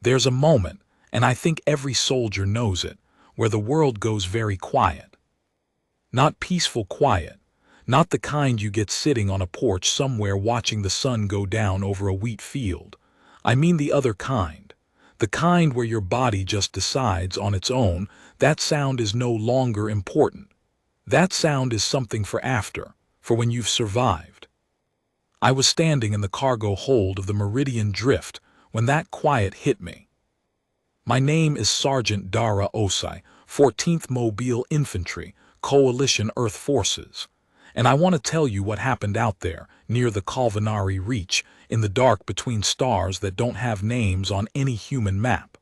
There's a moment, and I think every soldier knows it, where the world goes very quiet. Not peaceful quiet, not the kind you get sitting on a porch somewhere watching the sun go down over a wheat field. I mean the other kind. The kind where your body just decides on its own that sound is no longer important. That sound is something for after, for when you've survived. I was standing in the cargo hold of the Meridian Drift when that quiet hit me. My name is Sergeant Dara Osai, 14th Mobile Infantry, Coalition Earth Forces, and I want to tell you what happened out there near the Kalvanari Reach in the dark between stars that don't have names on any human map.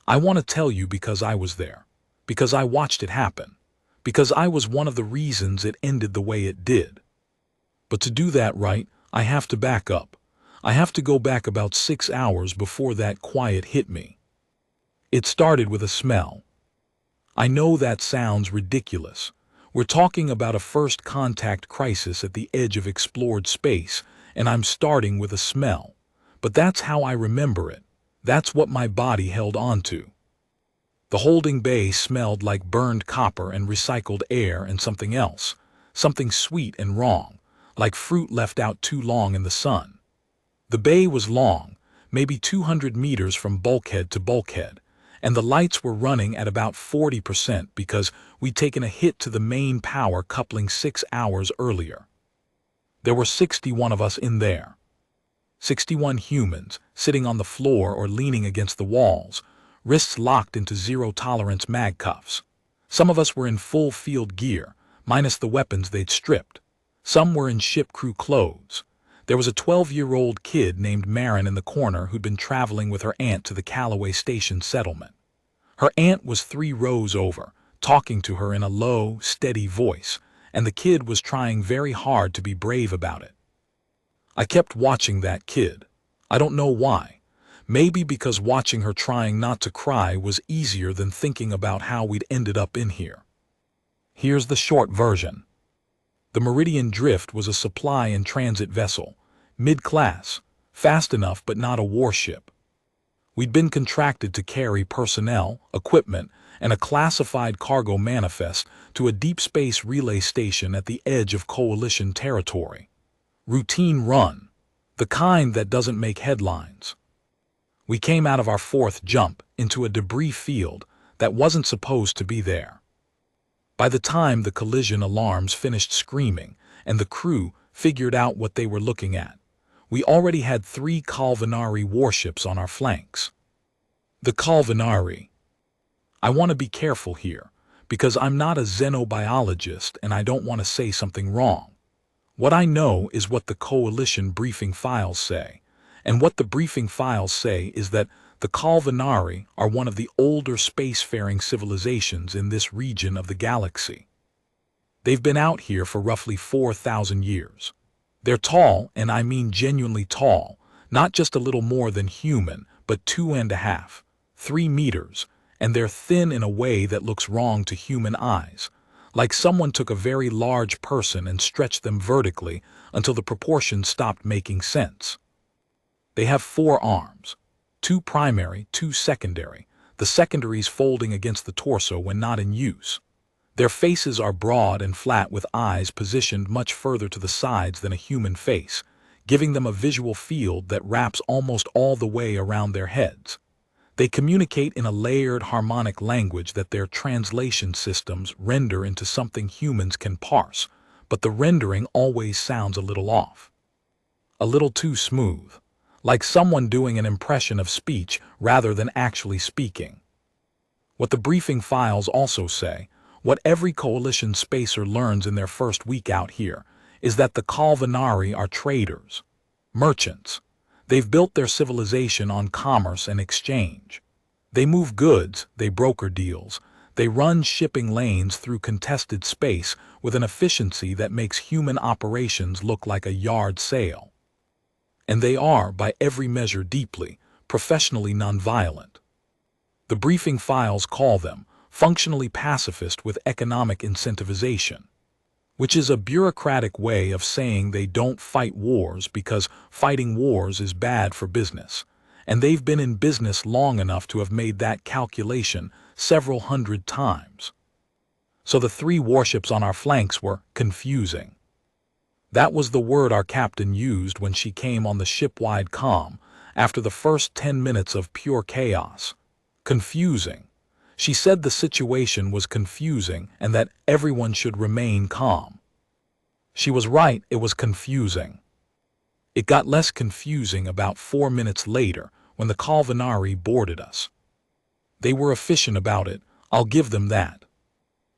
I want to tell you because I was there, because I watched it happen, because I was one of the reasons it ended the way it did. But to do that right, I have to back up. I have to go back about 6 hours before that quiet hit me. It started with a smell. I know that sounds ridiculous. We're talking about a first contact crisis at the edge of explored space, and I'm starting with a smell. But that's how I remember it. That's what my body held on to. The holding bay smelled like burned copper and recycled air and something else, something sweet and wrong, like fruit left out too long in the sun. The bay was long, maybe 200 meters from bulkhead to bulkhead, and the lights were running at about 40% because we'd taken a hit to the main power coupling 6 hours earlier. There were 61 of us in there. 61 humans, sitting on the floor or leaning against the walls, wrists locked into zero-tolerance mag cuffs. Some of us were in full field gear, minus the weapons they'd stripped. Some were in ship crew clothes. There was a 12-year-old kid named Marin in the corner who'd been traveling with her aunt to the Callaway Station settlement. Her aunt was 3 rows over, talking to her in a low, steady voice, and the kid was trying very hard to be brave about it. I kept watching that kid. I don't know why. Maybe because watching her trying not to cry was easier than thinking about how we'd ended up in here. Here's the short version. The Meridian Drift was a supply and transit vessel, mid-class, fast enough but not a warship. We'd been contracted to carry personnel, equipment, and a classified cargo manifest to a deep space relay station at the edge of Coalition territory. Routine run, the kind that doesn't make headlines. We came out of our 4th jump into a debris field that wasn't supposed to be there. By the time the collision alarms finished screaming and the crew figured out what they were looking at, we already had 3 Kalvanari warships on our flanks. The Kalvanari. I want to be careful here, because I'm not a xenobiologist and I don't want to say something wrong. What I know is what the Coalition briefing files say, and what the briefing files say is that the Kalvanari are one of the older spacefaring civilizations in this region of the galaxy. They've been out here for roughly 4,000 years. They're tall, and I mean genuinely tall, not just a little more than human, but 2.5, 3 meters, and they're thin in a way that looks wrong to human eyes, like someone took a very large person and stretched them vertically until the proportions stopped making sense. They have 4 arms. 2 primary, 2 secondary, the secondaries folding against the torso when not in use. Their faces are broad and flat with eyes positioned much further to the sides than a human face, giving them a visual field that wraps almost all the way around their heads. They communicate in a layered harmonic language that their translation systems render into something humans can parse, but the rendering always sounds a little off. A little too smooth. Like someone doing an impression of speech rather than actually speaking. What the briefing files also say, what every Coalition spacer learns in their first week out here, is that the Kalvanari are traders, merchants. They've built their civilization on commerce and exchange. They move goods, they broker deals, they run shipping lanes through contested space with an efficiency that makes human operations look like a yard sale. And they are, by every measure deeply, professionally nonviolent. The briefing files call them functionally pacifist with economic incentivization, which is a bureaucratic way of saying they don't fight wars because fighting wars is bad for business, and they've been in business long enough to have made that calculation several hundred times. So the 3 warships on our flanks were confusing. That was the word our captain used when she came on the ship-wide comm after the first 10 minutes of pure chaos. Confusing. She said the situation was confusing and that everyone should remain calm. She was right, it was confusing. It got less confusing about 4 minutes later when the Kalvanari boarded us. They were efficient about it, I'll give them that.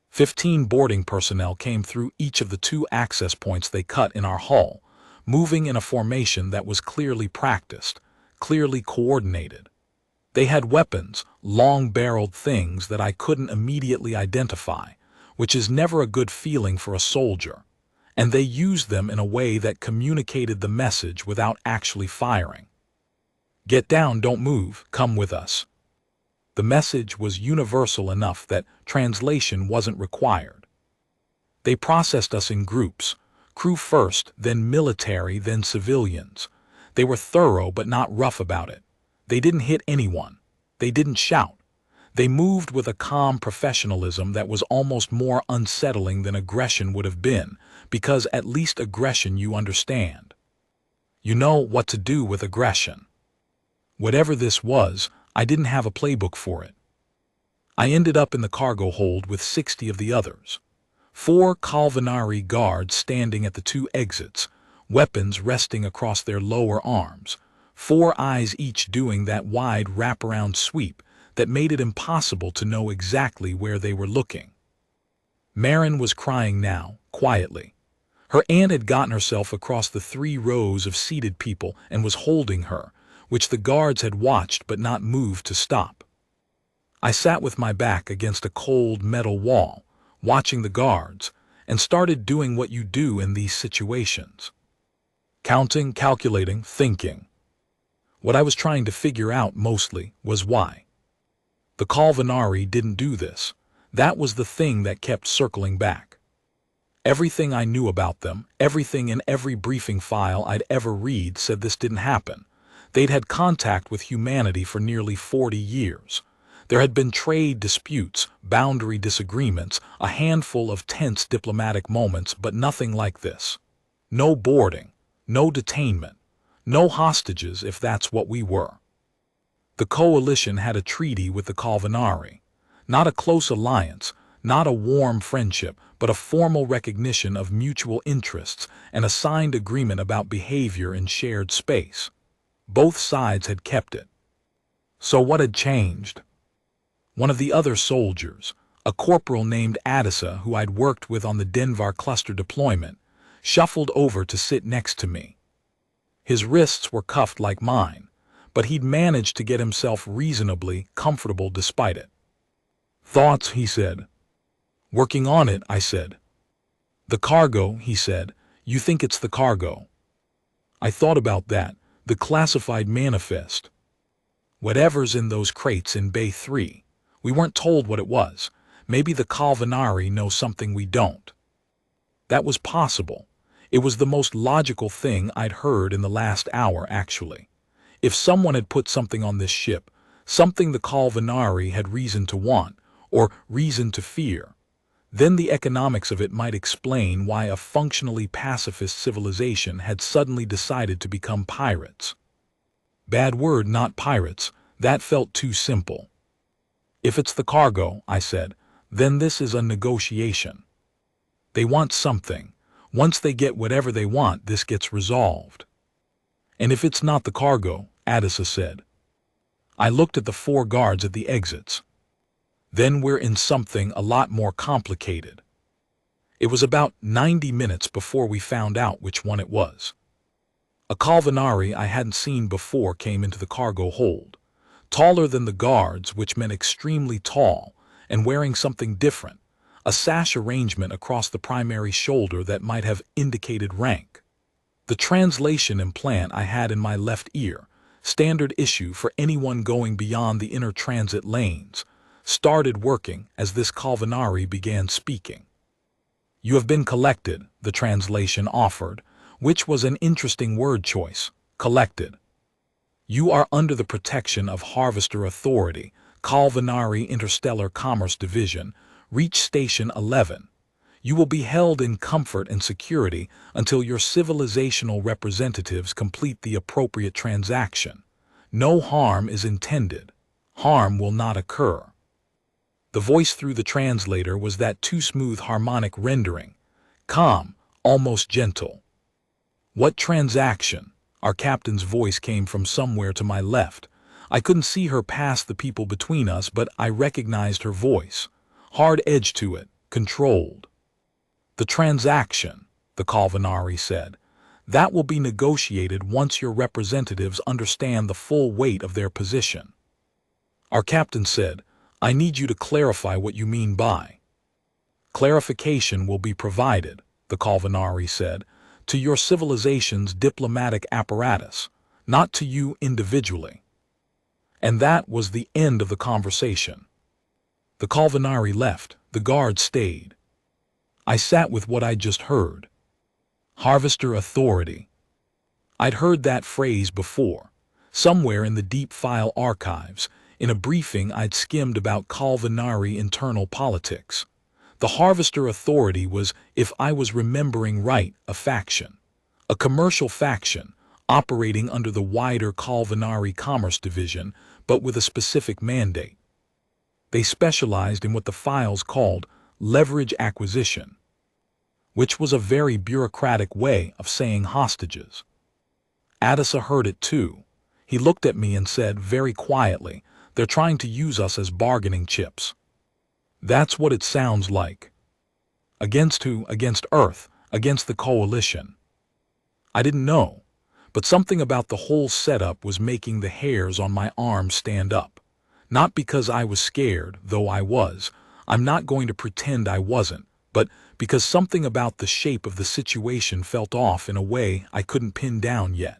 15 boarding personnel came through each of the 2 access points they cut in our hull, moving in a formation that was clearly practiced, clearly coordinated. They had weapons, long-barreled things that I couldn't immediately identify, which is never a good feeling for a soldier, and they used them in a way that communicated the message without actually firing. Get down, don't move, come with us. The message was universal enough that translation wasn't required. They processed us in groups, crew first, then military, then civilians. They were thorough but not rough about it. They didn't hit anyone. They didn't shout. They moved with a calm professionalism that was almost more unsettling than aggression would have been, because at least aggression you understand. You know what to do with aggression. Whatever this was, I didn't have a playbook for it. I ended up in the cargo hold with 60 of the others. 4 Kalvanari guards standing at the 2 exits, weapons resting across their lower arms, 4 eyes each doing that wide wraparound sweep that made it impossible to know exactly where they were looking. Marin was crying now, quietly. Her aunt had gotten herself across the 3 rows of seated people and was holding her, which the guards had watched but not moved to stop. I sat with my back against a cold metal wall, watching the guards, and started doing what you do in these situations. Counting, calculating, thinking. What I was trying to figure out mostly was why. The Kalvanari didn't do this. That was the thing that kept circling back. Everything I knew about them, everything in every briefing file I'd ever read said this didn't happen. They'd had contact with humanity for nearly 40 years. There had been trade disputes, boundary disagreements, a handful of tense diplomatic moments, but nothing like this. No boarding, no detainment, no hostages if that's what we were. The coalition had a treaty with the Kalvanari. Not a close alliance, not a warm friendship, but a formal recognition of mutual interests and a signed agreement about behavior in shared space. Both sides had kept it. So what had changed? One of the other soldiers, a corporal named Adisa who I'd worked with on the Denver cluster deployment, shuffled over to sit next to me. His wrists were cuffed like mine, but he'd managed to get himself reasonably comfortable despite it. Thoughts, he said. Working on it, I said. The cargo, he said. You think it's the cargo. I thought about that. The classified manifest. Whatever's in those crates in Bay 3. We weren't told what it was. Maybe the Kalvanari know something we don't. That was possible. It was the most logical thing I'd heard in the last hour, actually. If someone had put something on this ship, something the Kalvanari had reason to want, or reason to fear, then the economics of it might explain why a functionally pacifist civilization had suddenly decided to become pirates. Bad word, not pirates. That felt too simple. If it's the cargo, I said, then this is a negotiation. They want something. Once they get whatever they want, this gets resolved. And if it's not the cargo, Adisa said. I looked at the 4 guards at the exits. Then we're in something a lot more complicated. It was about 90 minutes before we found out which one it was. A Kalvanari I hadn't seen before came into the cargo hold, taller than the guards, which meant extremely tall, and wearing something different, a sash arrangement across the primary shoulder that might have indicated rank. The translation implant I had in my left ear, standard issue for anyone going beyond the inner transit lanes, started working as this Kalvanari began speaking. You have been collected, the translation offered, which was an interesting word choice, collected. You are under the protection of Harvester Authority, Kalvanari Interstellar Commerce Division. Reach Station 11. You will be held in comfort and security until your civilizational representatives complete the appropriate transaction. No harm is intended. Harm will not occur. The voice through the translator was that too smooth harmonic rendering. Calm, almost gentle. What transaction? Our captain's voice came from somewhere to my left. I couldn't see her past the people between us, but I recognized her voice. Hard edge to it, controlled. The transaction, the Kalvanari said. That will be negotiated once your representatives understand the full weight of their position. Our captain said, I need you to clarify what you mean by. Clarification will be provided, the Kalvanari said, to your civilization's diplomatic apparatus, not to you individually. And that was the end of the conversation. The Kalvanari left, the guard stayed. I sat with what I'd just heard. Harvester Authority. I'd heard that phrase before, somewhere in the deep file archives, in a briefing I'd skimmed about Kalvanari internal politics. The Harvester Authority was, if I was remembering right, a faction. A commercial faction, operating under the wider Kalvanari Commerce Division, but with a specific mandate. They specialized in what the files called leverage acquisition, which was a very bureaucratic way of saying hostages. Adisa heard it too. He looked at me and said very quietly, they're trying to use us as bargaining chips. That's what it sounds like. Against who? Against Earth, against the coalition. I didn't know, but something about the whole setup was making the hairs on my arms stand up. Not because I was scared, though I was. I'm not going to pretend I wasn't, but because something about the shape of the situation felt off in a way I couldn't pin down yet.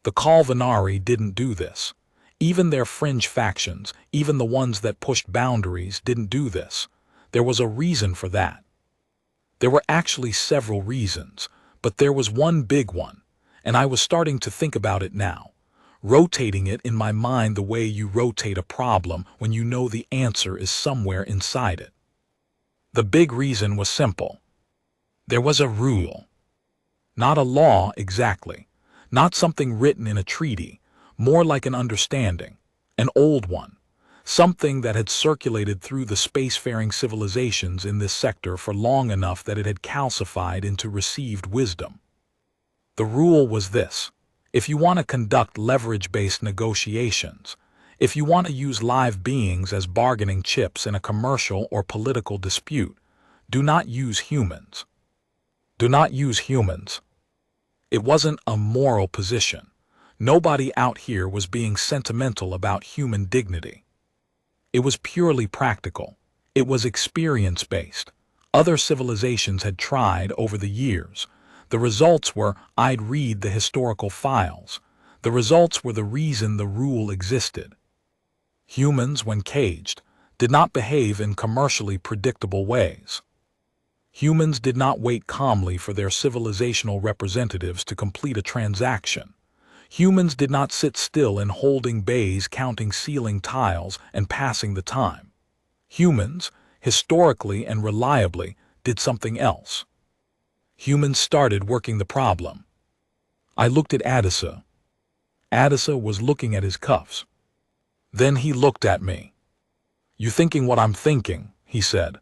The Kalvanari didn't do this. Even their fringe factions, even the ones that pushed boundaries, didn't do this. There was a reason for that. There were actually several reasons, but there was one big one, and I was starting to think about it now, rotating it in my mind the way you rotate a problem when you know the answer is somewhere inside it. The big reason was simple. There was a rule. Not a law exactly, not something written in a treaty, more like an understanding, an old one, something that had circulated through the spacefaring civilizations in this sector for long enough that it had calcified into received wisdom. The rule was this: if you want to conduct leverage-based negotiations, if you want to use live beings as bargaining chips in a commercial or political dispute, do not use humans. Do not use humans. It wasn't a moral position. Nobody out here was being sentimental about human dignity. It was purely practical. It was experience-based. Other civilizations had tried over the years. The results were, I'd read the historical files. The results were the reason the rule existed. Humans, when caged, did not behave in commercially predictable ways. Humans did not wait calmly for their civilizational representatives to complete a transaction. Humans did not sit still in holding bays counting ceiling tiles and passing the time. Humans, historically and reliably, did something else. Humans started working the problem. I looked at Adisa. Adisa was looking at his cuffs. Then he looked at me. You thinking what I'm thinking, he said.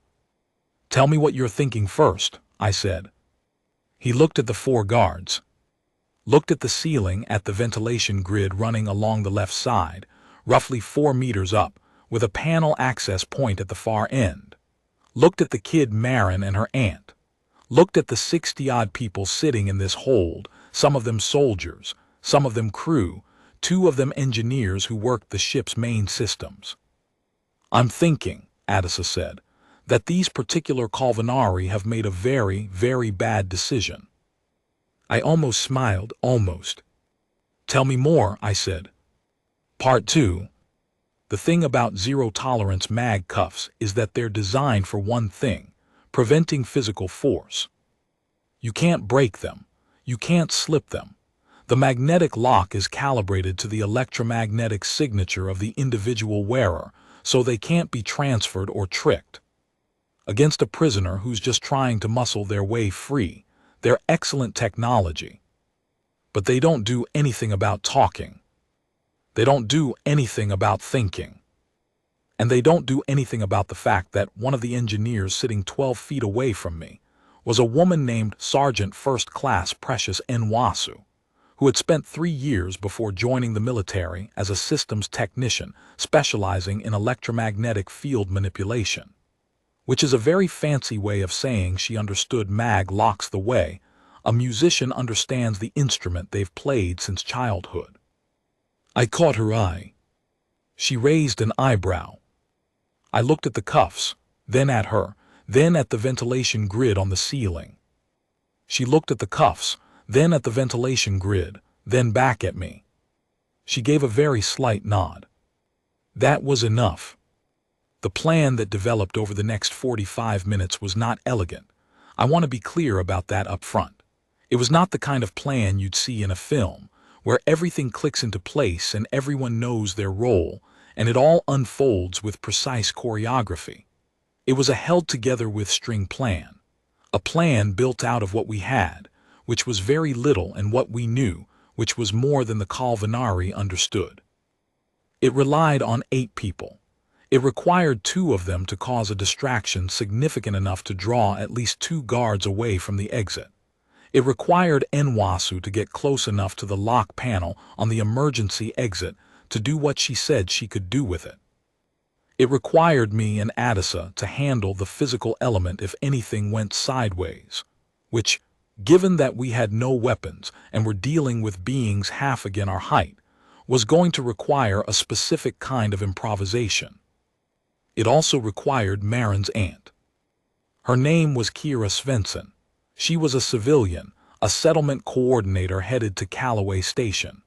Tell me what you're thinking first, I said. He looked at the four guards. Looked at the ceiling at the ventilation grid running along the left side, roughly 4 meters up, with a panel access point at the far end. Looked at the kid Marin and her aunt. Looked at the 60-odd people sitting in this hold, some of them soldiers, some of them crew, 2 of them engineers who worked the ship's main systems. I'm thinking, Adisa said, that these particular Kalvanari have made a very, very bad decision. I almost smiled, almost. Tell me more, I said. Part 2. The thing about zero-tolerance mag cuffs is that they're designed for one thing, preventing physical force. You can't break them. You can't slip them. The magnetic lock is calibrated to the electromagnetic signature of the individual wearer, so they can't be transferred or tricked. Against a prisoner who's just trying to muscle their way free, they're excellent technology. But they don't do anything about talking. They don't do anything about thinking. And they don't do anything about the fact that one of the engineers sitting 12 feet away from me was a woman named Sergeant First Class Precious Nwasu, who had spent 3 years before joining the military as a systems technician specializing in electromagnetic field manipulation, which is a very fancy way of saying she understood mag locks the way a musician understands the instrument they've played since childhood. I caught her eye. She raised an eyebrow. I looked at the cuffs, then at her, then at the ventilation grid on the ceiling. She looked at the cuffs, then at the ventilation grid, then back at me. She gave a very slight nod. That was enough. The plan that developed over the next 45 minutes was not elegant. I want to be clear about that up front. It was not the kind of plan you'd see in a film, where everything clicks into place and everyone knows their role, and it all unfolds with precise choreography. It was a held-together-with-string plan, a plan built out of what we had, which was very little, and what we knew, which was more than the Calvinari understood. It relied on 8 people. It required 2 of them to cause a distraction significant enough to draw at least 2 guards away from the exit. It required Nwasu to get close enough to the lock panel on the emergency exit to do what she said she could do with it. It required me and Adisa to handle the physical element if anything went sideways, which, given that we had no weapons and were dealing with beings half again our height, was going to require a specific kind of improvisation. It also required Marin's aunt. Her name was Kira Svensson. She was a civilian, a settlement coordinator headed to Callaway Station.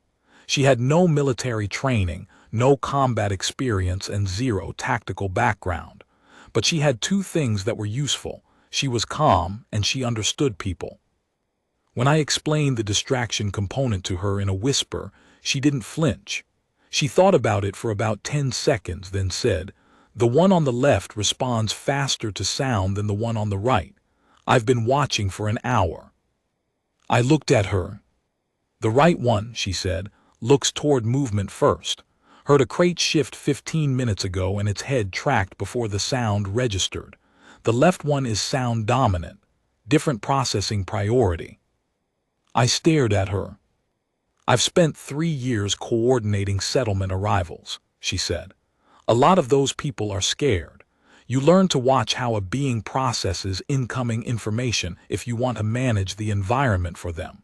She had no military training, no combat experience, and 0 tactical background. But she had 2 things that were useful. She was calm, and she understood people. When I explained the distraction component to her in a whisper, she didn't flinch. She thought about it for about 10 seconds, then said, "The one on the left responds faster to sound than the one on the right. I've been watching for an hour." I looked at her. "The right one," she said, "looks toward movement first. Heard a crate shift 15 minutes ago and its head tracked before the sound registered. The left one is sound dominant, different processing priority." I stared at her. "I've spent 3 years coordinating settlement arrivals," she said. "A lot of those people are scared. You learn to watch how a being processes incoming information if you want to manage the environment for them."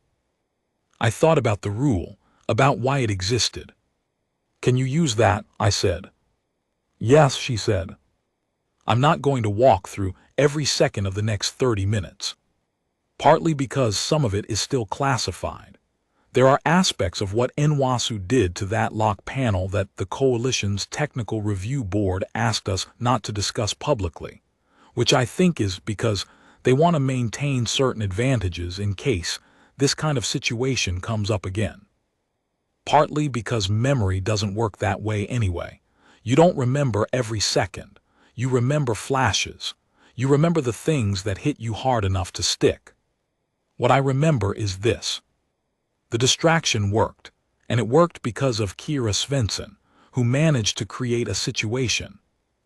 I thought about the rule, about why it existed. "Can you use that?" I said. "Yes," she said. "I'm not going to walk through every second of the next 30 minutes. Partly because some of it is still classified. There are aspects of what Nwasu did to that lock panel that the Coalition's Technical Review Board asked us not to discuss publicly, which I think is because they want to maintain certain advantages in case this kind of situation comes up again. Partly because memory doesn't work that way anyway. You don't remember every second. You remember flashes. You remember the things that hit you hard enough to stick. What I remember is this. The distraction worked, and it worked because of Kira Svensson, who managed to create a situation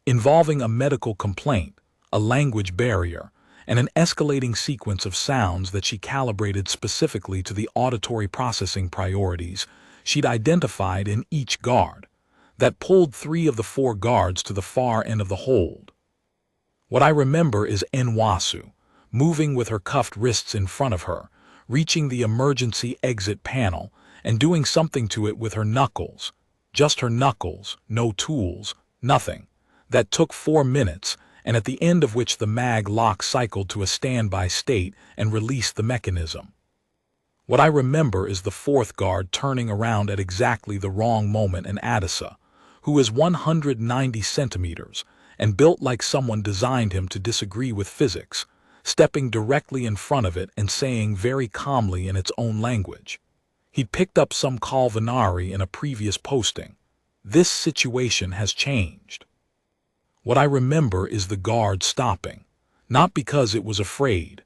involving a medical complaint, a language barrier, and an escalating sequence of sounds that she calibrated specifically to the auditory processing priorities she'd identified in each guard, that pulled 3 of the 4 guards to the far end of the hold. What I remember is Nwasu, moving with her cuffed wrists in front of her, reaching the emergency exit panel, and doing something to it with her knuckles, just her knuckles, no tools, nothing, that took 4 minutes, and at the end of which the mag lock cycled to a standby state and released the mechanism. What I remember is the 4th guard turning around at exactly the wrong moment, and Adisa, who is 190 centimeters and built like someone designed him to disagree with physics, stepping directly in front of it and saying very calmly in its own language, He'd picked up some Calvinari in a previous posting. This situation has changed. What I remember is the guard stopping, not because it was afraid,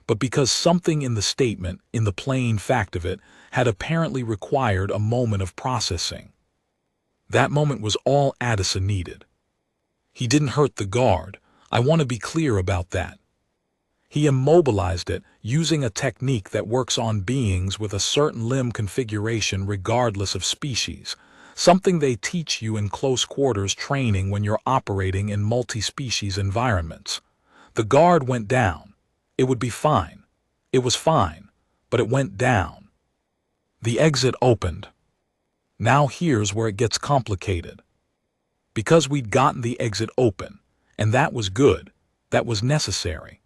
but because something in the statement, in the plain fact of it, had apparently required a moment of processing. That moment was all Addison needed. He didn't hurt the guard. I want to be clear about that. He immobilized it using a technique that works on beings with a certain limb configuration regardless of species, something they teach you in close quarters training when you're operating in multi-species environments. The guard went down. It would be fine. It was fine, but it went down. The exit opened. Now here's where it gets complicated. Because we'd gotten the exit open, and that was good, that was necessary.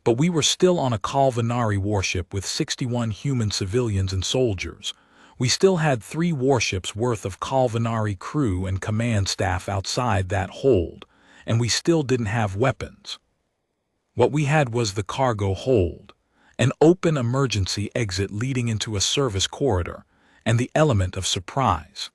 But we were still on a Calvinari warship with 61 human civilians and soldiers. We still had 3 warships worth of Calvinari crew and command staff outside that hold, and we still didn't have weapons. What we had was the cargo hold, an open emergency exit leading into a service corridor, and the element of surprise.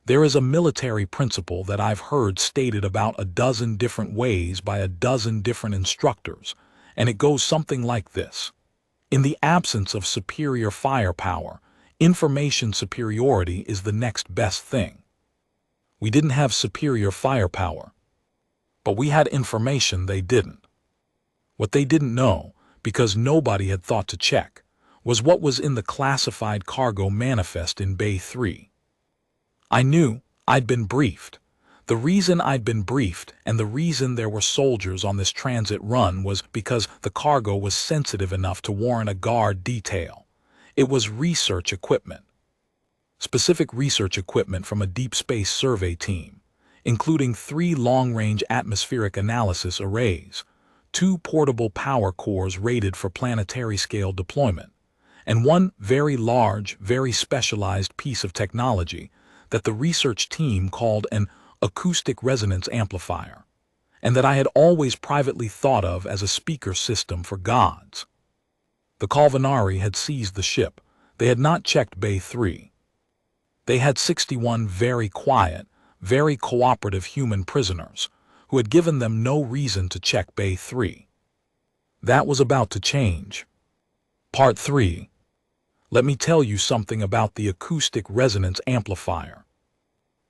There is a military principle that I've heard stated about a dozen different ways by a dozen different instructors, and it goes something like this. In the absence of superior firepower, information superiority is the next best thing. We didn't have superior firepower, but we had information they didn't. What they didn't know, because nobody had thought to check, was what was in the classified cargo manifest in Bay 3. I knew I'd been briefed. The reason I'd been briefed and the reason there were soldiers on this transit run was because the cargo was sensitive enough to warrant a guard detail. It was research equipment. Specific research equipment from a deep space survey team, including 3 long-range atmospheric analysis arrays, 2 portable power cores rated for planetary-scale deployment, and 1 very large, very specialized piece of technology that the research team called an acoustic resonance amplifier, and that I had always privately thought of as a speaker system for gods. The Calvinari had seized the ship. They had not checked Bay 3. They had 61 very quiet, very cooperative human prisoners who had given them no reason to check Bay 3. That was about to change. Part 3. Let me tell you something about the acoustic resonance amplifier.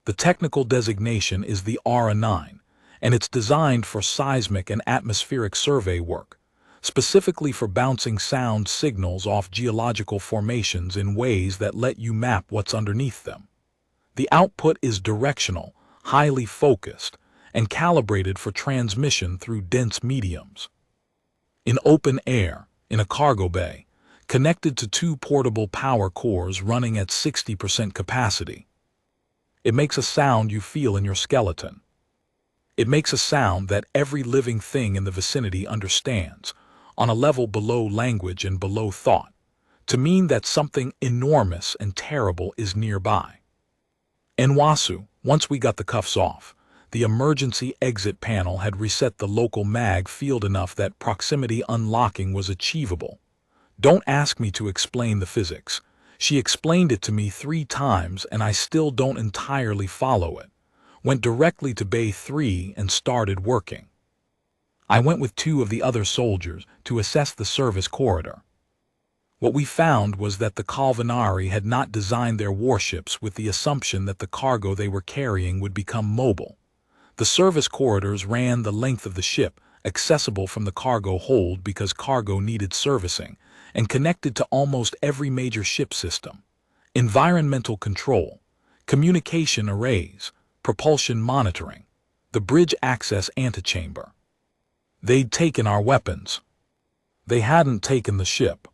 The technical designation is the RA9, and it's designed for seismic and atmospheric survey work, specifically for bouncing sound signals off geological formations in ways that let you map what's underneath them. The output is directional, highly focused, and calibrated for transmission through dense mediums. In open air, in a cargo bay, connected to 2 portable power cores running at 60% capacity. It makes a sound you feel in your skeleton. It makes a sound that every living thing in the vicinity understands, on a level below language and below thought, to mean that something enormous and terrible is nearby. In Wasu, once we got the cuffs off, the emergency exit panel had reset the local mag field enough that proximity unlocking was achievable. Don't ask me to explain the physics. She explained it to me 3 times and I still don't entirely follow it. Went directly to Bay 3 and started working. I went with 2 of the other soldiers to assess the service corridor. What we found was that the Calvinari had not designed their warships with the assumption that the cargo they were carrying would become mobile. The service corridors ran the length of the ship, accessible from the cargo hold because cargo needed servicing, and connected to almost every major ship system, environmental control, communication arrays, propulsion monitoring, the bridge access antechamber. They'd taken our weapons. They hadn't taken the ship.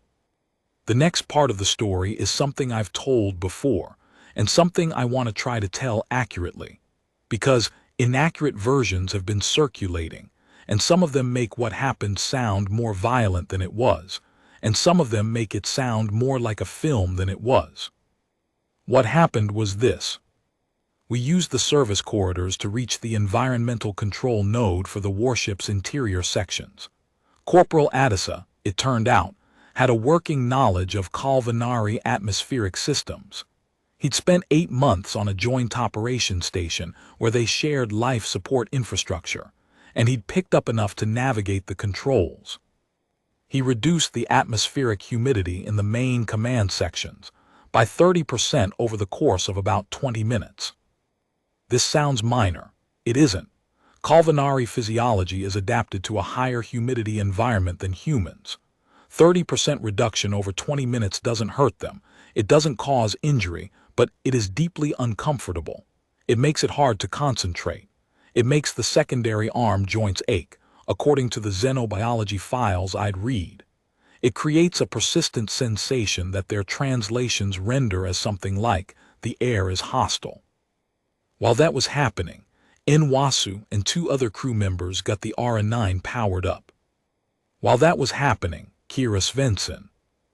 The next part of the story is something I've told before, and something I want to try to tell accurately, because inaccurate versions have been circulating, and some of them make what happened sound more violent than it was, and some of them make it sound more like a film than it was. What happened was this. We used the service corridors to reach the environmental control node for the warship's interior sections. Corporal Addisa, it turned out, had a working knowledge of culinary atmospheric systems. He'd spent 8 months on a joint operation station where they shared life support infrastructure, and he'd picked up enough to navigate the controls. He reduced the atmospheric humidity in the main command sections by 30% over the course of about 20 minutes. This sounds minor. It isn't. Culinary physiology is adapted to a higher humidity environment than humans. 30% reduction over 20 minutes doesn't hurt them. It doesn't cause injury, but it is deeply uncomfortable. It makes it hard to concentrate. It makes the secondary arm joints ache, according to the xenobiology files I'd read. It creates a persistent sensation that their translations render as something like, the air is hostile. While that was happening, Nwasu and 2 other crew members got the RA-9 powered up. While that was happening, Kira Svensson,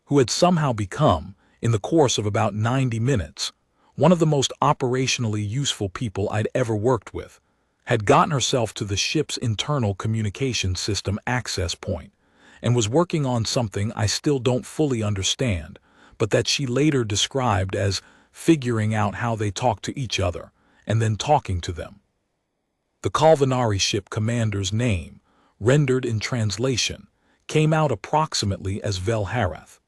who had somehow become, in the course of about 90 minutes, one of the most operationally useful people I'd ever worked with, had gotten herself to the ship's internal communication system access point and was working on something I still don't fully understand, but that she later described as figuring out how they talk to each other and then talking to them. The culinary ship commander's name, rendered in translation, came out approximately as Velharath.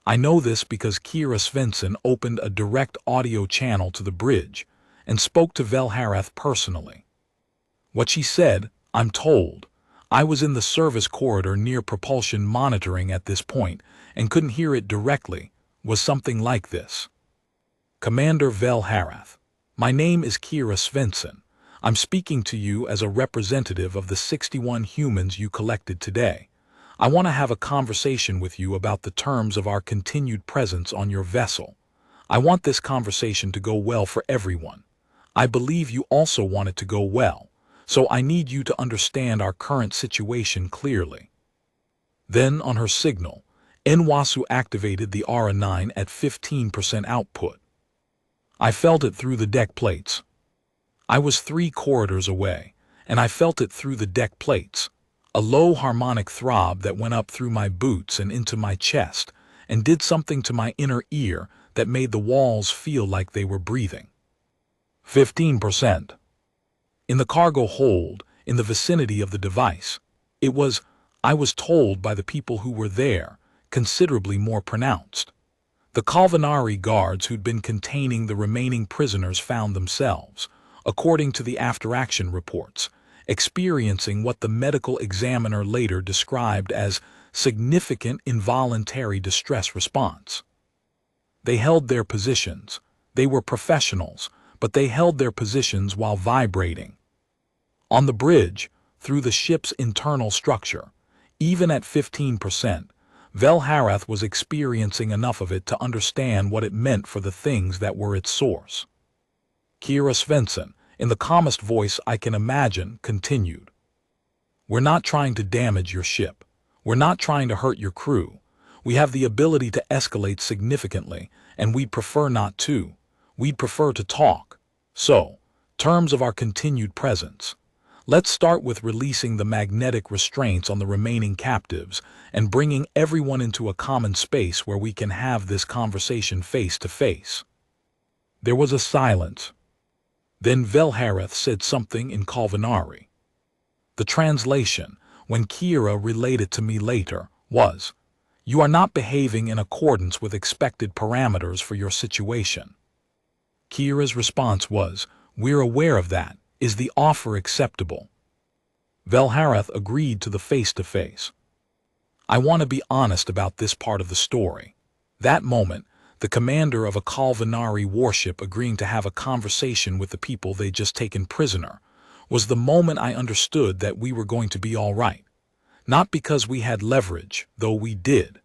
I know this because Kira Svensson opened a direct audio channel to the bridge and spoke to Velharath personally. What she said, I'm told, I was in the service corridor near propulsion monitoring at this point and couldn't hear it directly, was something like this. Commander Velharath, my name is Kira Svensson. I'm speaking to you as a representative of the 61 humans you collected today. I want to have a conversation with you about the terms of our continued presence on your vessel. I want this conversation to go well for everyone. I believe you also want it to go well, so I need you to understand our current situation clearly. Then, on her signal, Nwasu activated the RA-9 at 15% output. I felt it through the deck plates. I was 3 corridors away, and I felt it through the deck plates. A low harmonic throb that went up through my boots and into my chest and did something to my inner ear that made the walls feel like they were breathing. 15%. In the cargo hold, in the vicinity of the device, it was, I was told by the people who were there, considerably more pronounced. The culinary guards who'd been containing the remaining prisoners found themselves, according to the after-action reports, experiencing what the medical examiner later described as significant involuntary distress response. They held their positions. They were professionals, but they held their positions while vibrating. On the bridge, through the ship's internal structure, even at 15%, Velharath was experiencing enough of it to understand what it meant for the things that were its source. Kira Svensson, in the calmest voice I can imagine, continued. We're not trying to damage your ship. We're not trying to hurt your crew. We have the ability to escalate significantly, and we'd prefer not to. We'd prefer to talk. So, terms of our continued presence. Let's start with releasing the magnetic restraints on the remaining captives and bringing everyone into a common space where we can have this conversation face to face. There was a silence. Then Velharath said something in culinary. The translation, when Kira relayed it to me later, was, "You are not behaving in accordance with expected parameters for your situation." Kira's response was, "We're aware of that. Is the offer acceptable?" Velharath agreed to the face-to-face. I want to be honest about this part of the story. That moment, the commander of a culinary warship agreeing to have a conversation with the people they'd just taken prisoner, was the moment I understood that we were going to be all right. Not because we had leverage, though we did.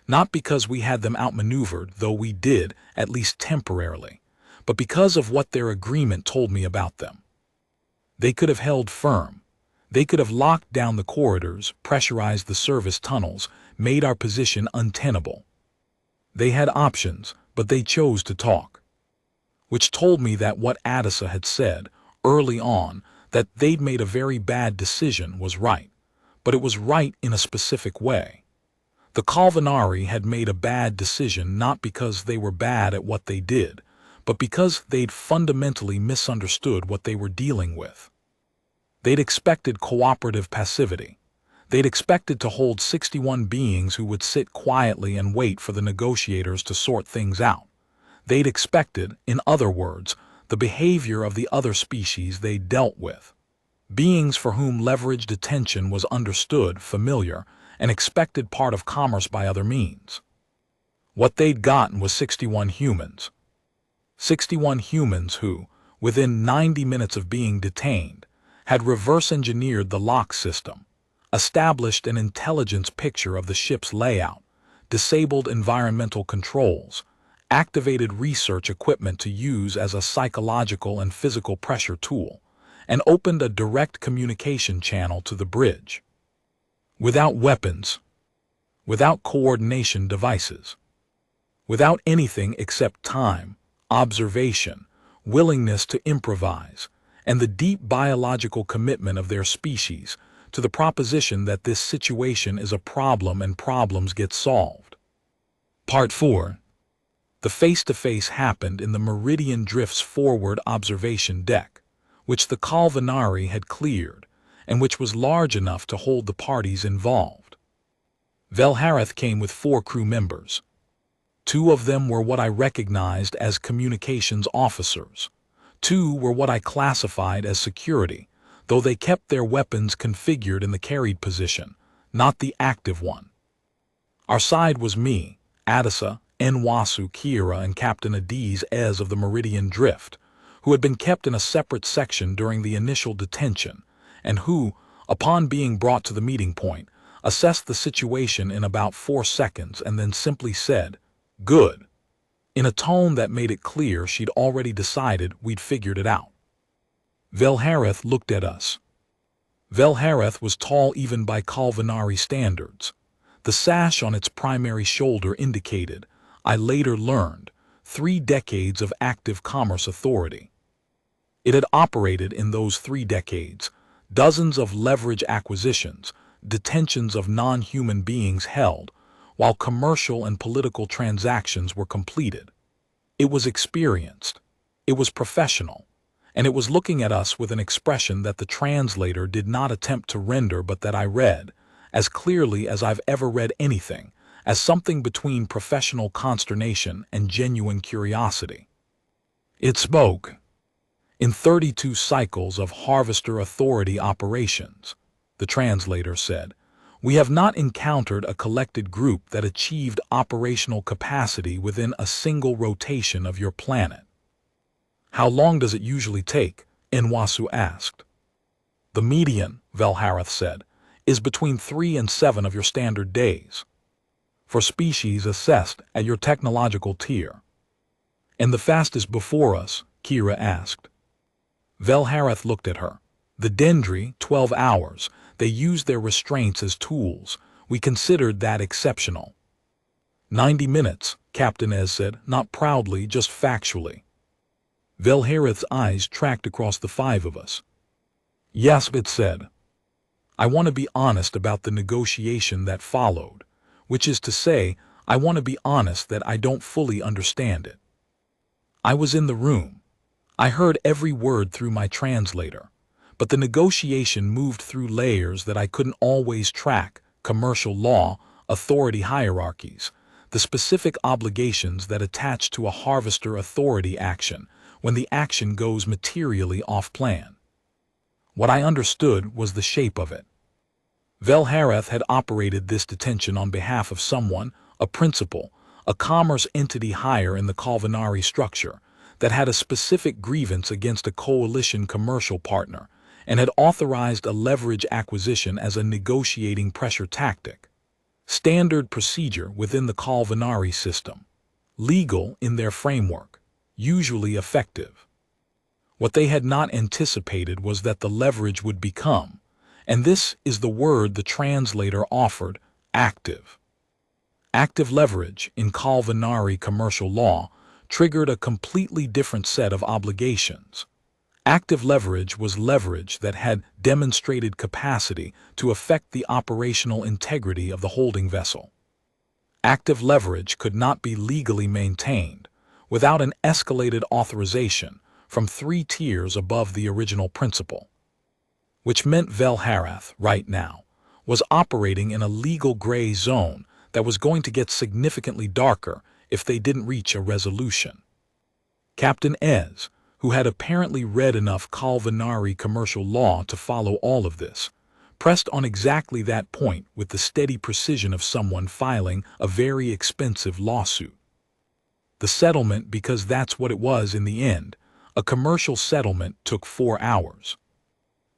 Not because we had them outmaneuvered, though we did, at least temporarily, but because of what their agreement told me about them. They could have held firm. They could have locked down the corridors, pressurized the service tunnels, made our position untenable. They had options, but they chose to talk. Which told me that what Addisa had said, early on, that they'd made a very bad decision was right, but it was right in a specific way. The Calvinari had made a bad decision not because they were bad at what they did, but because they'd fundamentally misunderstood what they were dealing with. They'd expected cooperative passivity. They'd expected to hold 61 beings who would sit quietly and wait for the negotiators to sort things out. They'd expected, in other words, the behavior of the other species they dealt with. Beings for whom leveraged attention was understood, familiar, an expected part of commerce by other means. What they'd gotten was 61 humans. 61 humans who, within 90 minutes of being detained, had reverse-engineered the lock system, established an intelligence picture of the ship's layout, disabled environmental controls, activated research equipment to use as a psychological and physical pressure tool, and opened a direct communication channel to the bridge. Without weapons, without coordination devices, without anything except time, observation, willingness to improvise, and the deep biological commitment of their species to the proposition that this situation is a problem and problems get solved. Part 4. The face-to-face happened in the Meridian Drift's forward observation deck, which the Calvinari had cleared, and which was large enough to hold the parties involved. Velhareth came with 4 crew members. 2 of them were what I recognized as communications officers. 2 were what I classified as security, though they kept their weapons configured in the carried position, not the active one. Our side was me, Adisa, Nwasu, Kira, and Captain Adiz Ez of the Meridian Drift, who had been kept in a separate section during the initial detention, and who, upon being brought to the meeting point, assessed the situation in about 4 seconds and then simply said, "Good," in a tone that made it clear she'd already decided we'd figured it out. Velhareth looked at us. Velhareth was tall even by Calvinari standards. The sash on its primary shoulder indicated, I later learned, 3 decades of active commerce authority. It had operated in those 3 decades, dozens of leverage acquisitions, detentions of non-human beings held, while commercial and political transactions were completed. It was experienced, it was professional, and it was looking at us with an expression that the translator did not attempt to render but that I read, as clearly as I've ever read anything, as something between professional consternation and genuine curiosity. It spoke. In 32 cycles of Harvester Authority operations, the translator said, we have not encountered a collected group that achieved operational capacity within a single rotation of your planet. How long does it usually take? Nwasu asked. The median, Velhareth said, is between 3 and 7 of your standard days. For species assessed at your technological tier. And the fastest before us? Kira asked. Velhareth looked at her. The Dendri, 12 hours. They used their restraints as tools. We considered that exceptional. 90 minutes, Captain Ez said, not proudly, just factually. Velhareth's eyes tracked across the 5 of us. Yes, it said. I want to be honest about the negotiation that followed, which is to say, I want to be honest that I don't fully understand it. I was in the room. I heard every word through my translator, but the negotiation moved through layers that I couldn't always track: commercial law, authority hierarchies, the specific obligations that attach to a harvester authority action when the action goes materially off-plan. What I understood was the shape of it. Velhareth had operated this detention on behalf of someone, a principal, a commerce entity higher in the Calvinari structure, that had a specific grievance against a coalition commercial partner, and had authorized a leverage acquisition as a negotiating pressure tactic. Standard procedure within the Calvinari system. Legal in their framework. Usually effective. What they had not anticipated was that the leverage would become, and this is the word the translator offered, active. Active leverage in Calvinari commercial law triggered a completely different set of obligations. Active leverage was leverage that had demonstrated capacity to affect the operational integrity of the holding vessel. Active leverage could not be legally maintained without an escalated authorization from 3 tiers above the original principal, which meant Velharath, right now, was operating in a legal gray zone that was going to get significantly darker if they didn't reach a resolution. Captain Ez, who had apparently read enough Kalvanari commercial law to follow all of this, pressed on exactly that point with the steady precision of someone filing a very expensive lawsuit. The settlement, because that's what it was in the end, a commercial settlement, took 4 hours.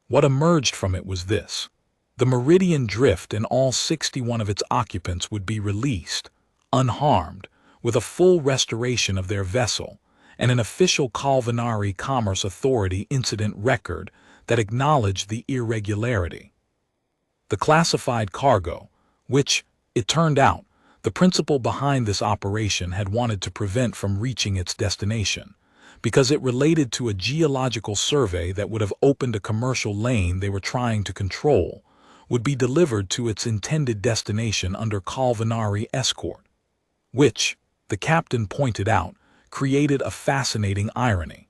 What emerged from it was this: the Meridian Drift and all 61 of its occupants would be released, unharmed, with a full restoration of their vessel, and an official Kalvanari Commerce Authority incident record that acknowledged the irregularity. The classified cargo, which, it turned out, the principal behind this operation had wanted to prevent from reaching its destination, because it related to a geological survey that would have opened a commercial lane they were trying to control, would be delivered to its intended destination under Kalvanari escort, which, the captain pointed out, created a fascinating irony.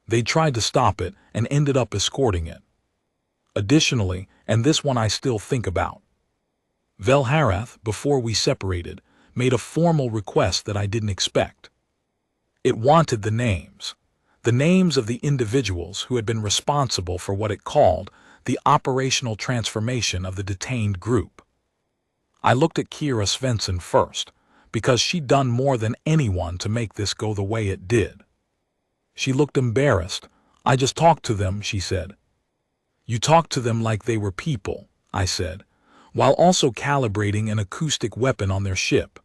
They tried to stop it and ended up escorting it. Additionally, and this one I still think about, Velharath, before we separated, made a formal request that I didn't expect. It wanted the names of the individuals who had been responsible for what it called the operational transformation of the detained group. I looked at Kira Svensson first, because she'd done more than anyone to make this go the way it did. She looked embarrassed. "I just talked to them," she said. "You talked to them like they were people," I said, while also calibrating an acoustic weapon on their ship.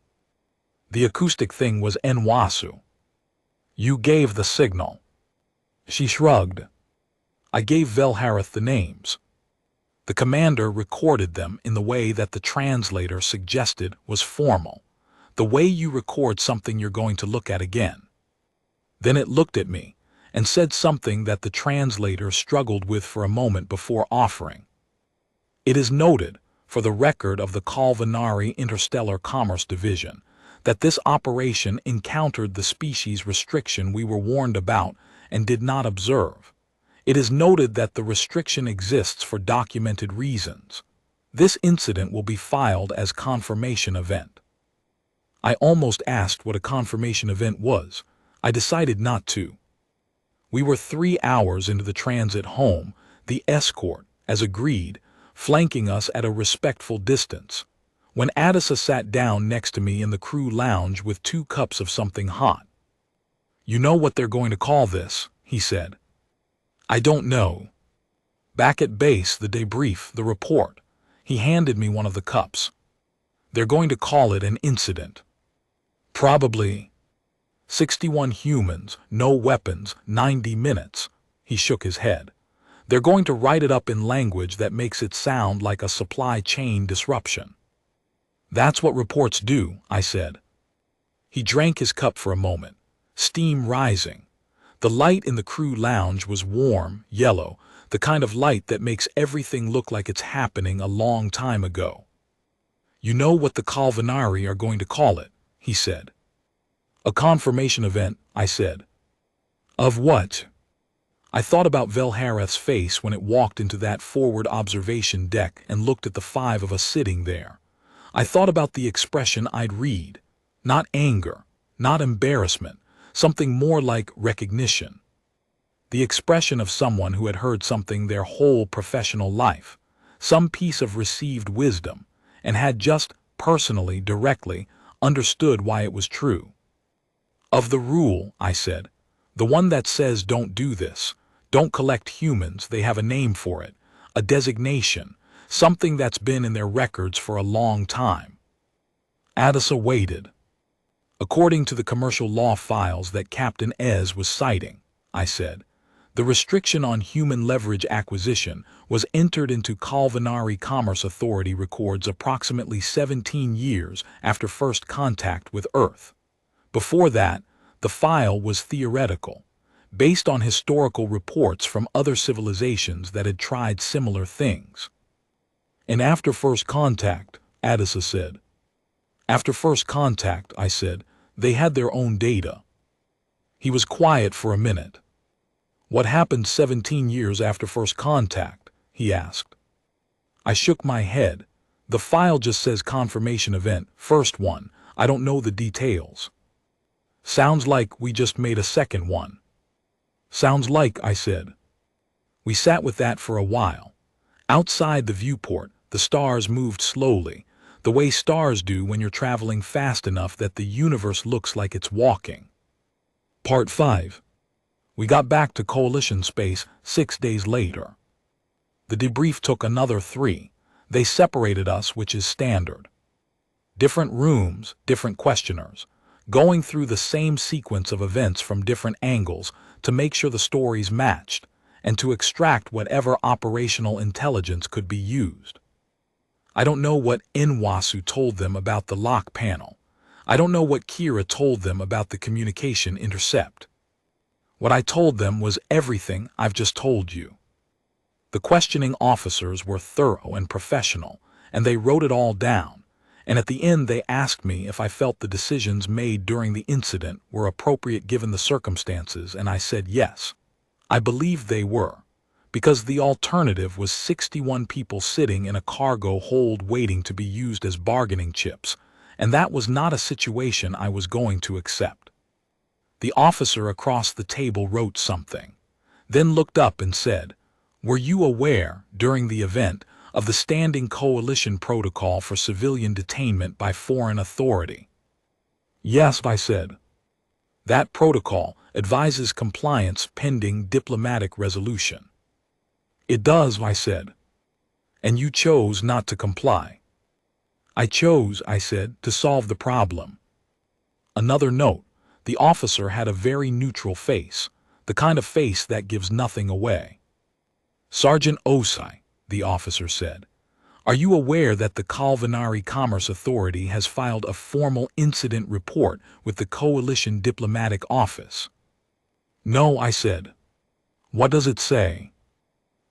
The acoustic thing was Enwasu. "You gave the signal." She shrugged. "I gave Velharath the names. The commander recorded them in the way that the translator suggested was formal, the way you record something you're going to look at again." Then it looked at me and said something that the translator struggled with for a moment before offering. "It is noted, for the record of the Kalvanari Interstellar Commerce Division, that this operation encountered the species restriction we were warned about and did not observe. It is noted that the restriction exists for documented reasons. This incident will be filed as confirmation event." I almost asked what a confirmation event was. I decided not to. We were 3 hours into the transit home, the escort, as agreed, flanking us at a respectful distance, when Adisa sat down next to me in the crew lounge with 2 cups of something hot. "You know what they're going to call this," he said. "I don't know." Back at base, the debrief, the report, he handed me one of the cups. "They're going to call it an incident. Probably 61 humans, no weapons, 90 minutes. He shook his head. "They're going to write it up in language that makes it sound like a supply chain disruption." "That's what reports do," I said. He drank his cup for a moment, steam rising. The light in the crew lounge was warm, yellow, the kind of light that makes everything look like it's happening a long time ago. "You know what the Kalvanari are going to call it," he said. "A confirmation event," I said. "Of what?" I thought about Velharath's face when it walked into that forward observation deck and looked at the 5 of us sitting there. I thought about the expression I'd read. Not anger, not embarrassment, something more like recognition. The expression of someone who had heard something their whole professional life, some piece of received wisdom, and had just personally, directly, understood why it was true. "Of the rule," I said, "the one that says don't do this, don't collect humans, they have a name for it, a designation, something that's been in their records for a long time." Adisa waited. "According to the commercial law files that Captain Ez was citing," I said, "the restriction on human leverage acquisition was entered into Kalvanari Commerce Authority records approximately 17 years after first contact with Earth. Before that, the file was theoretical, based on historical reports from other civilizations that had tried similar things." "And after first contact," Adisa said. After first contact, I said, they had their own data. He was quiet for a minute. What happened 17 years after first contact? He asked. I shook my head. The file just says confirmation event, first one. I don't know the details. Sounds like we just made a second one. Sounds like, I said. We sat with that for a while. Outside the viewport, the stars moved slowly, the way stars do when you're traveling fast enough that the universe looks like it's walking. Part 5. We got back to Coalition space 6 days later. The debrief took another 3. They separated us, which is standard. Different rooms, different questioners, going through the same sequence of events from different angles to make sure the stories matched, and to extract whatever operational intelligence could be used. I don't know what Nwasu told them about the lock panel. I don't know what Kira told them about the communication intercept. What I told them was everything I've just told you. The questioning officers were thorough and professional, and they wrote it all down, and at the end they asked me if I felt the decisions made during the incident were appropriate given the circumstances, and I said yes. I believed they were, because the alternative was 61 people sitting in a cargo hold waiting to be used as bargaining chips, and that was not a situation I was going to accept. The officer across the table wrote something, then looked up and said, "Were you aware, during the event, of the Standing Coalition Protocol for Civilian Detainment by Foreign Authority?" "Yes," I said. "That protocol advises compliance pending diplomatic resolution." "It does," I said. "And you chose not to comply." "I chose," I said, "to solve the problem." Another note, the officer had a very neutral face, the kind of face that gives nothing away. "Sergeant Osai," the officer said, "are you aware that the Kalvanari Commerce Authority has filed a formal incident report with the Coalition Diplomatic Office?" "No," I said. "What does it say?"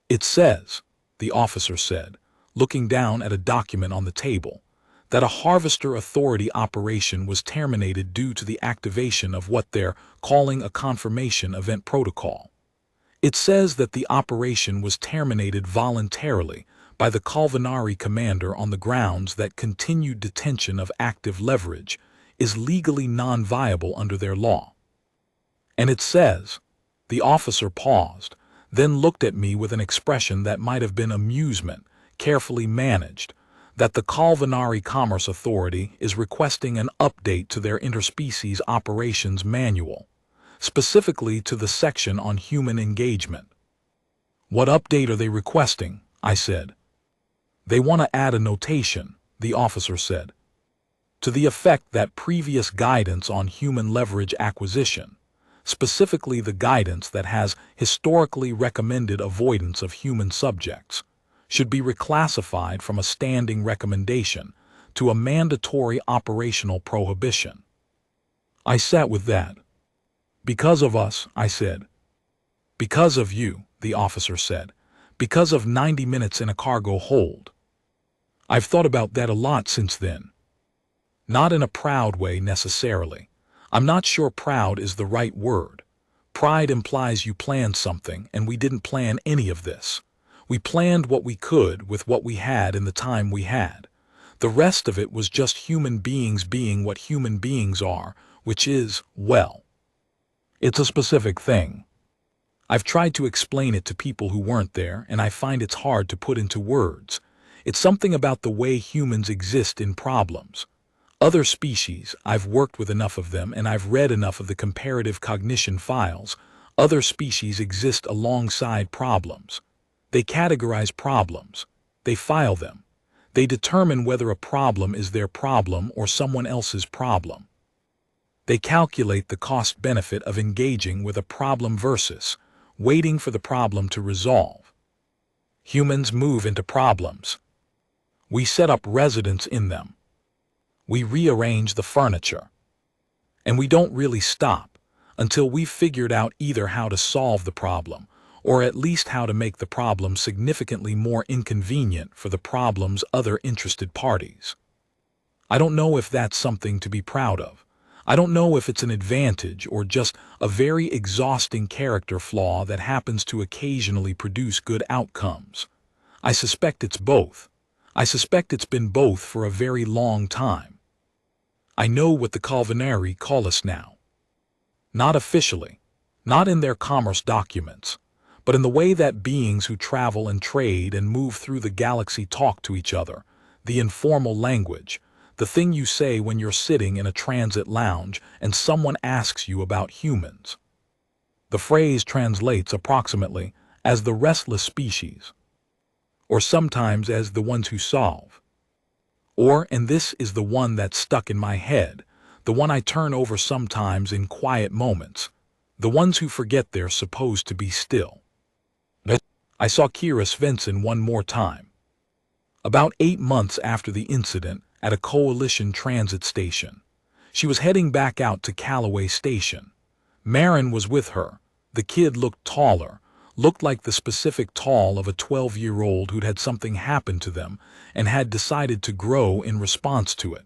"It says," the officer said, looking down at a document on the table, that a Harvester Authority operation was terminated due to the activation of what they're calling a confirmation event protocol. It says that the operation was terminated voluntarily by the Kalvanari commander on the grounds that continued detention of active leverage is legally non-viable under their law. And it says, the officer paused, then looked at me with an expression that might have been amusement, carefully managed, that the Kalvanari Commerce Authority is requesting an update to their interspecies operations manual, specifically to the section on human engagement. "What update are they requesting?" I said. "They want to add a notation," the officer said, "to the effect that previous guidance on human leverage acquisition, specifically the guidance that has historically recommended avoidance of human subjects, should be reclassified from a standing recommendation to a mandatory operational prohibition." I sat with that. "Because of us," I said. "Because of you," the officer said. "Because of 90 minutes in a cargo hold." I've thought about that a lot since then. Not in a proud way necessarily. I'm not sure proud is the right word. Pride implies you planned something, and we didn't plan any of this. We planned what we could with what we had in the time we had. The rest of it was just human beings being what human beings are, which is, well, it's a specific thing. I've tried to explain it to people who weren't there, and I find it's hard to put into words. It's something about the way humans exist in problems. Other species, I've worked with enough of them and I've read enough of the comparative cognition files. Other species exist alongside problems. They categorize problems. They file them. They determine whether a problem is their problem or someone else's problem. They calculate the cost-benefit of engaging with a problem versus waiting for the problem to resolve. Humans move into problems. We set up residence in them. We rearrange the furniture. And we don't really stop until we've figured out either how to solve the problem or at least how to make the problem significantly more inconvenient for the problem's other interested parties. I don't know if that's something to be proud of. I don't know if it's an advantage or just a very exhausting character flaw that happens to occasionally produce good outcomes. I suspect it's both. I suspect it's been both for a very long time. I know what the Calvinari call us now. Not officially, not in their commerce documents, but in the way that beings who travel and trade and move through the galaxy talk to each other, the informal language, the thing you say when you're sitting in a transit lounge and someone asks you about humans. The phrase translates approximately as the restless species, or sometimes as the ones who solve. Or, and this is the one that's stuck in my head, the one I turn over sometimes in quiet moments, the ones who forget they're supposed to be still. I saw Kira Svensson one more time. About 8 months after the incident at a Coalition transit station. She was heading back out to Callaway Station. Marin was with her. The kid looked taller, looked like the specific tall of a 12-year-old who'd had something happen to them and had decided to grow in response to it.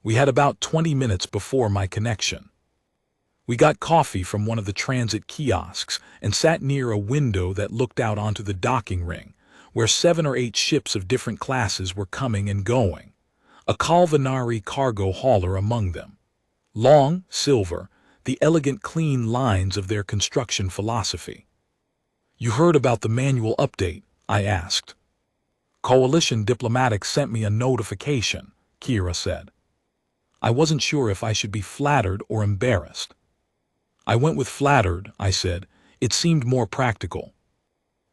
We had about 20 minutes before my connection. We got coffee from one of the transit kiosks and sat near a window that looked out onto the docking ring, where 7 or 8 ships of different classes were coming and going. A Calvinari cargo hauler among them. Long, silver, the elegant clean lines of their construction philosophy. You heard about the manual update? I asked. Coalition Diplomatics sent me a notification, Kira said. I wasn't sure if I should be flattered or embarrassed. I went with flattered, I said. It seemed more practical.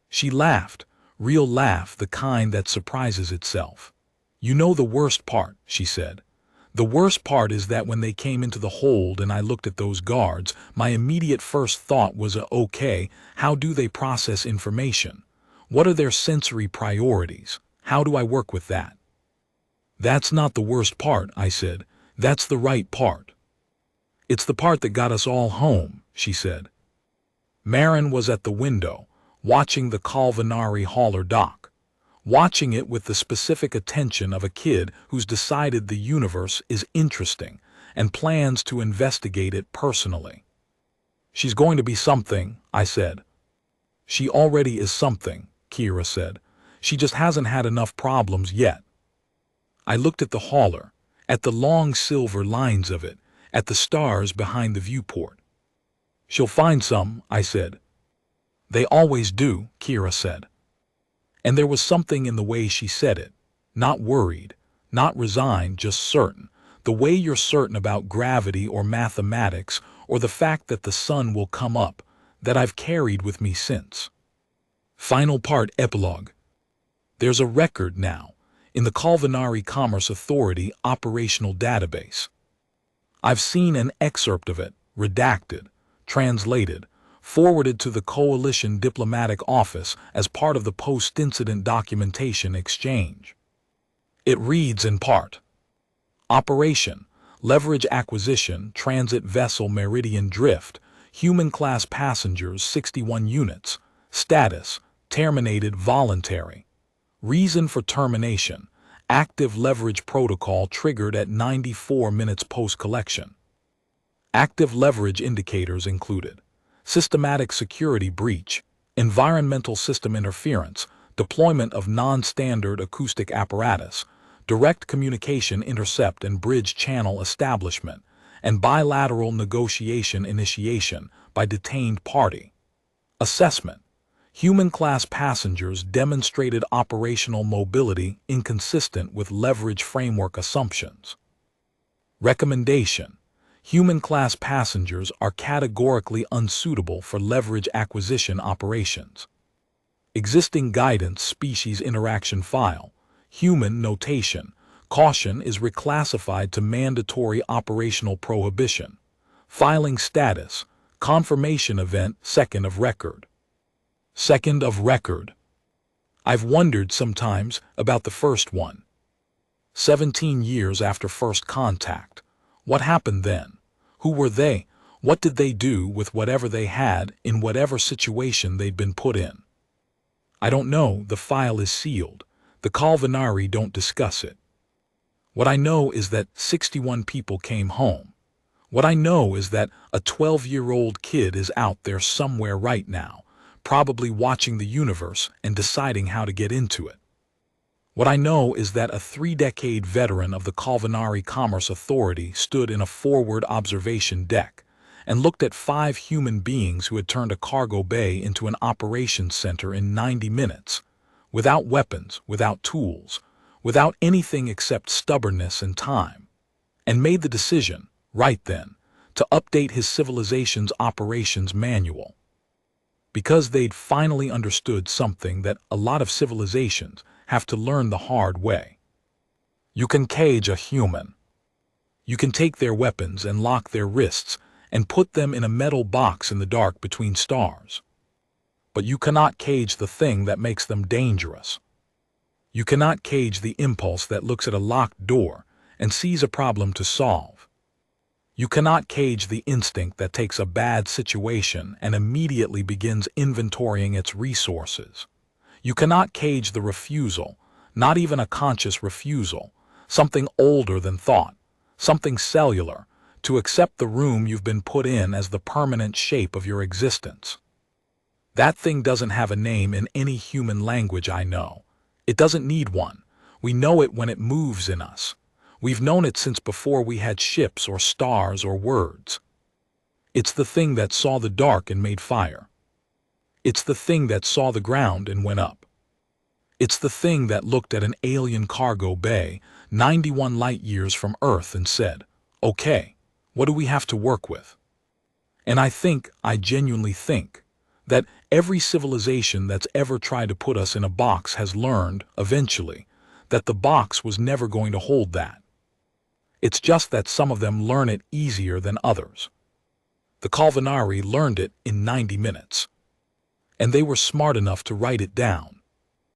She laughed, real laugh, the kind that surprises itself. You know the worst part, she said. The worst part is that when they came into the hold and I looked at those guards, my immediate first thought was, okay, how do they process information? What are their sensory priorities? How do I work with that? That's not the worst part, I said. That's the right part. It's the part that got us all home, she said. Marin was at the window, watching the Calvinari hauler dock. Watching it with the specific attention of a kid who's decided the universe is interesting and plans to investigate it personally. She's going to be something, I said. She already is something, Kira said. She just hasn't had enough problems yet. I looked at the hauler, at the long silver lines of it, at the stars behind the viewport. She'll find some, I said. They always do, Kira said. And there was something in the way she said it, not worried, not resigned, just certain, the way you're certain about gravity or mathematics or the fact that the sun will come up, that I've carried with me since. Final part, epilogue. There's a record now, in the Calvinari Commerce Authority operational database. I've seen an excerpt of it, redacted, translated, forwarded to the Coalition Diplomatic Office as part of the post-incident documentation exchange. It reads in part, Operation, Leverage Acquisition, Transit Vessel Meridian Drift, Human Class Passengers 61 units, Status, Terminated Voluntary. Reason for termination, Active Leverage Protocol triggered at 94 minutes post-collection. Active leverage indicators included systematic security breach, environmental system interference, deployment of non-standard acoustic apparatus, direct communication intercept and bridge channel establishment, and bilateral negotiation initiation by detained party. Assessment. Human class passengers demonstrated operational mobility inconsistent with leverage framework assumptions. Recommendation. Human class passengers are categorically unsuitable for leverage acquisition operations. Existing guidance species interaction file, human notation, caution is reclassified to mandatory operational prohibition. Filing status, confirmation event, second of record. Second of record. I've wondered sometimes about the first one. 17 years after first contact. What happened then? Who were they? What did they do with whatever they had in whatever situation they'd been put in? I don't know, the file is sealed. The Calvinari don't discuss it. What I know is that 61 people came home. What I know is that a 12-year-old kid is out there somewhere right now, probably watching the universe and deciding how to get into it. What I know is that a 3-decade veteran of the Culinary Commerce Authority stood in a forward observation deck and looked at 5 human beings who had turned a cargo bay into an operations center in 90 minutes, without weapons, without tools, without anything except stubbornness and time, and made the decision, right then, to update his civilization's operations manual. Because they'd finally understood something that a lot of civilizations have to learn the hard way. You can cage a human. You can take their weapons and lock their wrists and put them in a metal box in the dark between stars. But you cannot cage the thing that makes them dangerous. You cannot cage the impulse that looks at a locked door and sees a problem to solve. You cannot cage the instinct that takes a bad situation and immediately begins inventorying its resources. You cannot cage the refusal, not even a conscious refusal, something older than thought, something cellular, to accept the room you've been put in as the permanent shape of your existence. That thing doesn't have a name in any human language I know. It doesn't need one. We know it when it moves in us. We've known it since before we had ships or stars or words. It's the thing that saw the dark and made fire. It's the thing that saw the ground and went up. It's the thing that looked at an alien cargo bay 91 light years from Earth and said, "Okay, what do we have to work with?" And I genuinely think, that every civilization that's ever tried to put us in a box has learned, eventually, that the box was never going to hold that. It's just that some of them learn it easier than others. The Culinary learned it in 90 minutes. And they were smart enough to write it down.